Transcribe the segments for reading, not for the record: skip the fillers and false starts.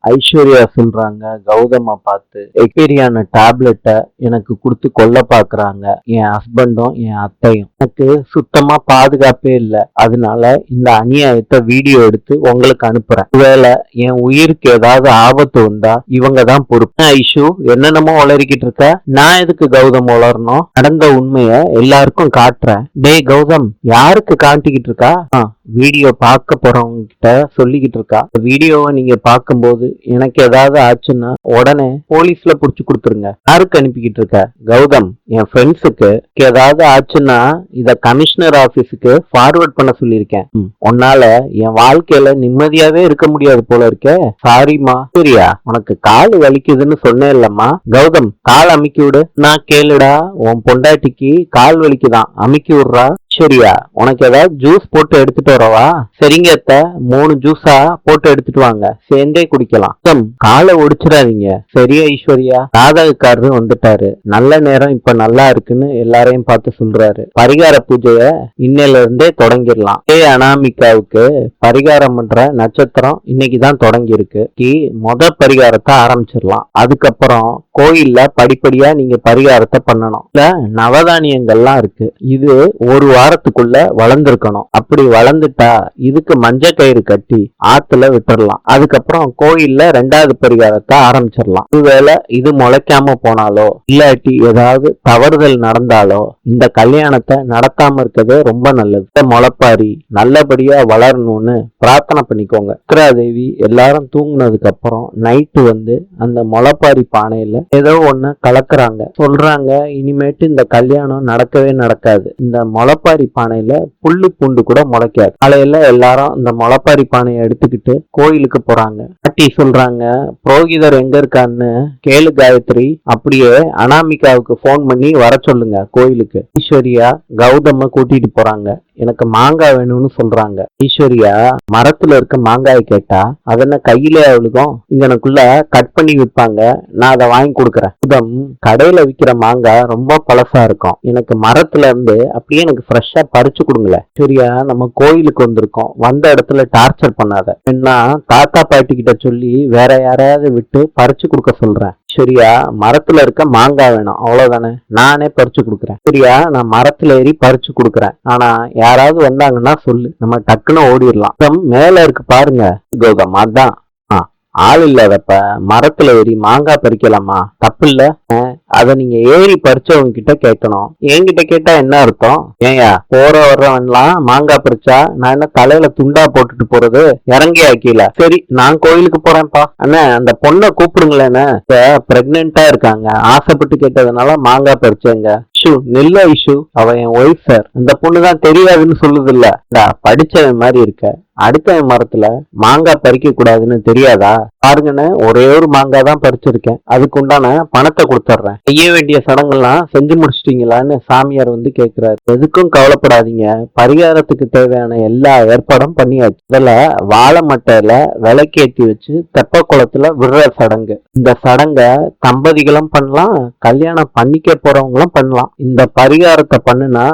ஐஸ்வர்யா சொல்றாங்க கௌதம பார்த்து எக்ஸ்பீரியான டேப்லெட்டை எனக்கு கொடுத்து கொல்ல பாக்குறாங்க என் ஹஸ்பண்டும் என் அத்தையும். எனக்கு சுத்தமா பாதுகாப்பே இல்லை. அதனால இந்த அநியாயத்தை வீடியோ எடுத்து உங்களுக்கு அனுப்புறேன். ஒருவேளை என் உயிருக்கு ஏதாவது ஆபத்து வந்தா இவங்க தான் பொறுப்பு. ஐஷு என்னென்னமோ உளறிக்கிட்டு இருக்க. நான் எதுக்கு கௌதம் உளரணும்? நடந்த உண்மைய எல்லாருக்கும் காட்டுறேன். டேய் கௌதம், யாருக்கு காட்டிக்கிட்டு இருக்கா? வீடியோ பார்க்க போறவங்க கிட்ட சொல்லிக்கிட்டு இருக்கா. வீடியோவை நீங்க பார்க்கும்போது எனக்கு ஏதாவது ஆச்சுன்னா உடனே போலீஸ்ல புடிச்சு கொடுத்துருங்க. யாருக்கு அனுப்பிக்கிட்டு இருக்க? கௌதம், என் ஃப்ரெண்ட்ஸுக்கு ஏதாவது ஆச்சுன்னா இத கமிஷனர் ஆபீஸுக்கு ஃபார்வர்ட் பண்ண சொல்லியிருக்கேன். உன்னால என் வாழ்க்கையில நிம்மதியாவே இருக்க முடியாது போல இருக்கே. சாரிமா. சரியா, உனக்கு கால் வலிக்குதுன்னு சொன்னேன் இல்லம்மா. கௌதம், கால் அமுக்கி விடு. நான் கேளுடா, உன் பொண்டாட்டிக்கு கால் வலிக்குதான், அமுக்கி விடுறா. சரியா, உனக்கு ஏதாவது ஜூஸ் போட்டு எடுத்துட்டு வரவா? சரிங்க அத்தை, 3 ஜூஸா போட்டு எடுத்துட்டு வாங்க, சேர்ந்தே குடிக்கலாம். காலை ஒடிச்சிடாதீங்க. சரியா ஐஸ்வர்யா, ஜாதகக்காரரு வந்துட்டாரு. நல்ல நேரம் இப்ப நல்லா இருக்குன்னு எல்லாரையும் பார்த்து சொல்றாரு. பரிகார பூஜைய இன்னையில இருந்தே தொடங்கிடலாம். அனாமிகாவுக்கு பரிகாரம் பண்ற நட்சத்திரம் இன்னைக்குதான் தொடங்கி இருக்கு. முத பரிகாரத்தை ஆரம்பிச்சிடலாம். அதுக்கப்புறம் கோயில்ல படிப்படியா நீங்க பரிகாரத்தை பண்ணணும். இல்ல நவதானியங்கள்லாம் இருக்கு. இது ஒரு வாரத்துக்குள்ள வளர்ந்துருக்கணும். அப்படி வளர்ந்துட்டா இதுக்கு மஞ்சள் கயிறு கட்டி ஆத்துல விட்டுறலாம். அதுக்கப்புறம் கோயில்ல 2வது பரிகாரத்தை ஆரம்பிச்சிடலாம். ஒருவேளை இது முளைக்காம போனாலோ இல்லாட்டி ஏதாவது தவறுதல் நடந்தாலோ இந்த கல்யாணத்தை நடத்தாம இருக்கிறதே ரொம்ப நல்லது. முளைப்பாரி நல்லபடியா வளரணும்னு பிரார்த்தனை பண்ணிக்கோங்க. தேவி எல்லாரும் தூங்குனதுக்கு அப்புறம் நைட்டு வந்து அந்த முளைப்பாரி பானையில ஏதோ ஒண்ணு கலக்குறாங்க. சொல்றாங்க இனிமேட்டு இந்த கல்யாணம் நடக்கவே நடக்காது. இந்த முளைப்பாரி பானையில புல்லு பூண்டு கூட முளைக்காது. காலையில எல்லாரும் இந்த முளைப்பாரி பானையை எடுத்துக்கிட்டு கோயிலுக்கு போறாங்க. பாட்டி சொல்றாங்க புரோகிதர் எங்க இருக்கான்னு கேளு காயத்ரி. அப்படியே அனாமிகாவுக்கு போன் பண்ணி வர சொல்லுங்க கோயிலுக்கு. ஐஸ்வர்யா கௌதம கூட்டிட்டு போறாங்க. எனக்கு மாங்காய் வேணும்னு சொல்றாங்க. ஐஸ்வர்யா மரத்துல இருக்க மாங்காய் கேட்டா அதென்ன கையில அவளுக்கும் இங்கனக்குள்ள கட் பண்ணி விற்பாங்க, நான் அதை வாங்கி கொடுக்குறேன். கௌதம், கடையில விற்கிற மாங்காய் ரொம்ப பழசா இருக்கும். எனக்கு மரத்துல இருந்து அப்படியே எனக்கு ஃப்ரெஷ்ஷா பறிச்சு கொடுங்களேன். ஐஸ்வர்யா, நம்ம கோயிலுக்கு வந்திருக்கோம், வந்த இடத்துல டார்ச்சர் பண்ணாத. என்ன தாத்தா பாட்டி கிட்ட சொல்லி வேற யாரையாவது விட்டு பறிச்சு கொடுக்க சொல்றேன். சரியா, மரத்துல இருக்க மாங்காய் வேணும், அவ்வளவுதானே, நானே பறிச்சு கொடுக்குறேன். சரியா, நான் மரத்துல ஏறி பறிச்சு கொடுக்குறேன். ஆனா யாராவது வந்தாங்கன்னா சொல்லு, நம்ம டக்குன்னு ஓடிடலாம். மேல இருக்கு பாருங்க கௌதம், அதான். ஆள் இல்லாதப்ப மரத்துல ஏறி மாங்காய் பறிக்கலாமா? தப்பு இல்ல. அத நீங்க ஏறி பறிச்சவங்க கிட்ட கேட்கணும். என்கிட்ட கேட்டா என்ன அர்த்தம்? ஏயா போற வர்றவன்லாம் மாங்காய் பறிச்சா நான் என்ன தலையில துண்டா போட்டுட்டு போறது? இறங்கி ஆக்கல. சரி, நான் கோயிலுக்கு போறேன்ப்பா. அண்ணா அந்த பொண்ணை கூப்பிடுங்களேன்னு. பிரெக்னெண்டா இருக்காங்க, ஆசைப்பட்டு கேட்டதுனால மாங்காய் பறிச்சேங்க. இஷு நெல்ல இஷு, அவ என் ஒய்ஃப் சார். அந்த பொண்ணுதான் தெரியாதுன்னு சொல்லுது இல்ல. படிச்சவன் மாதிரி இருக்க. அடுத்த மரத்துல மாங்காய் பறிக்க கூடாதுன்னு தெரியாதா? பாருங்கன்னு ஒரே ஒரு மாங்காய் தான் பறிச்சிருக்கேன், அதுக்கு உண்டான பணத்தை கொடுத்துட்றேன். செய்ய வேண்டிய சடங்கெல்லாம் செஞ்சு முடிச்சிட்டீங்களான்னு சாமியார் வந்து கேட்கிறாரு. எதுக்கும் கவலைப்படாதீங்க, பரிகாரத்துக்கு தேவையான எல்லா ஏற்பாடும் பண்ணியாச்சு. இதுல வாழை மட்டையில விளக்கேற்றி வச்சு தெப்ப குளத்துல விடுற சடங்கு. இந்த சடங்கை தம்பதிகளும் பண்ணலாம், கல்யாணம் பண்ணிக்க போறவங்களும் பண்ணலாம். இந்த பரிகாரத்தை பண்ணுனா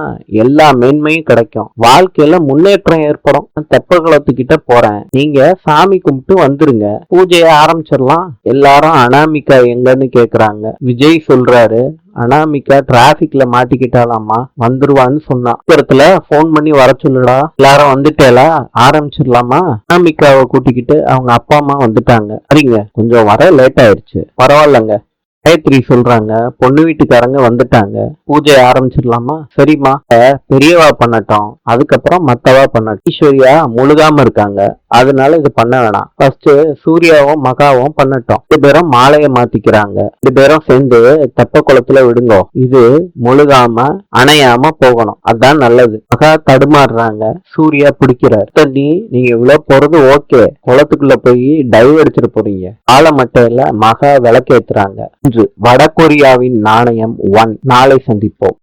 எல்லா மேன்மையும் கிடைக்கும், வாழ்க்கையில முன்னேற்றம் ஏற்படும். தெப்ப குளத்துக்கிட்ட போறேன், நீங்க சாமி கும்பிட்டு வந்துருங்க, பூஜையை ஆரம்பிச்சிடலாம். எல்லாரும் அனாமிகா எங்கன்னு கேக்குறாங்க. விஜய் சொல்றாரு அனாமிகா டிராபிக்ல மாட்டிக்கிட்டாலாமா, வந்துருவான்னு சொன்னா. போன் பண்ணி வர சொல்லுடா. எல்லாரும் வந்துட்டேலா, ஆரம்பிச்சிடலாமா? அனாமிகாவை கூட்டிக்கிட்டு அவங்க அப்பா அம்மா வந்துட்டாங்க. சரிங்க, கொஞ்சம் வர லேட் ஆயிடுச்சு, பரவாயில்லங்க. காயத்ரி சொல்றாங்க பொண்ணு வீட்டுக்காரங்க வந்துட்டாங்க, பூஜையை ஆரம்பிச்சிடலாமா? சரிம்மா, பெரியவா பண்ணட்டும், அதுக்கப்புறம் மத்தவா பண்ணட்டும். ஐஸ்வர்யா முழுகாம இருக்காங்க, அதனால இது பண்ண வேணாம். ஃபர்ஸ்ட் சூர்யாவும் மகாவும் பண்ணட்டும். 2 பேரும் மாலையை மாத்திக்கிறாங்க. 2 பேரும் சேர்ந்து தெப்ப குளத்துல விடுங்க. இது முழுகாம அணையாம போகணும், அதான் நல்லது. மகா தடுமாறுறாங்க, சூர்யா பிடிக்கிறார். தண்ணி நீங்க இவ்வளவு போறது ஓகே, குளத்துக்குள்ள போய் டைவ் அடிச்சிட்டு போறீங்க. ஆழ மட்டையில மகா விளக்கேத்துறாங்க. வடகொரியாவின் நாணயம் 1. நாளை சந்திப்போம்.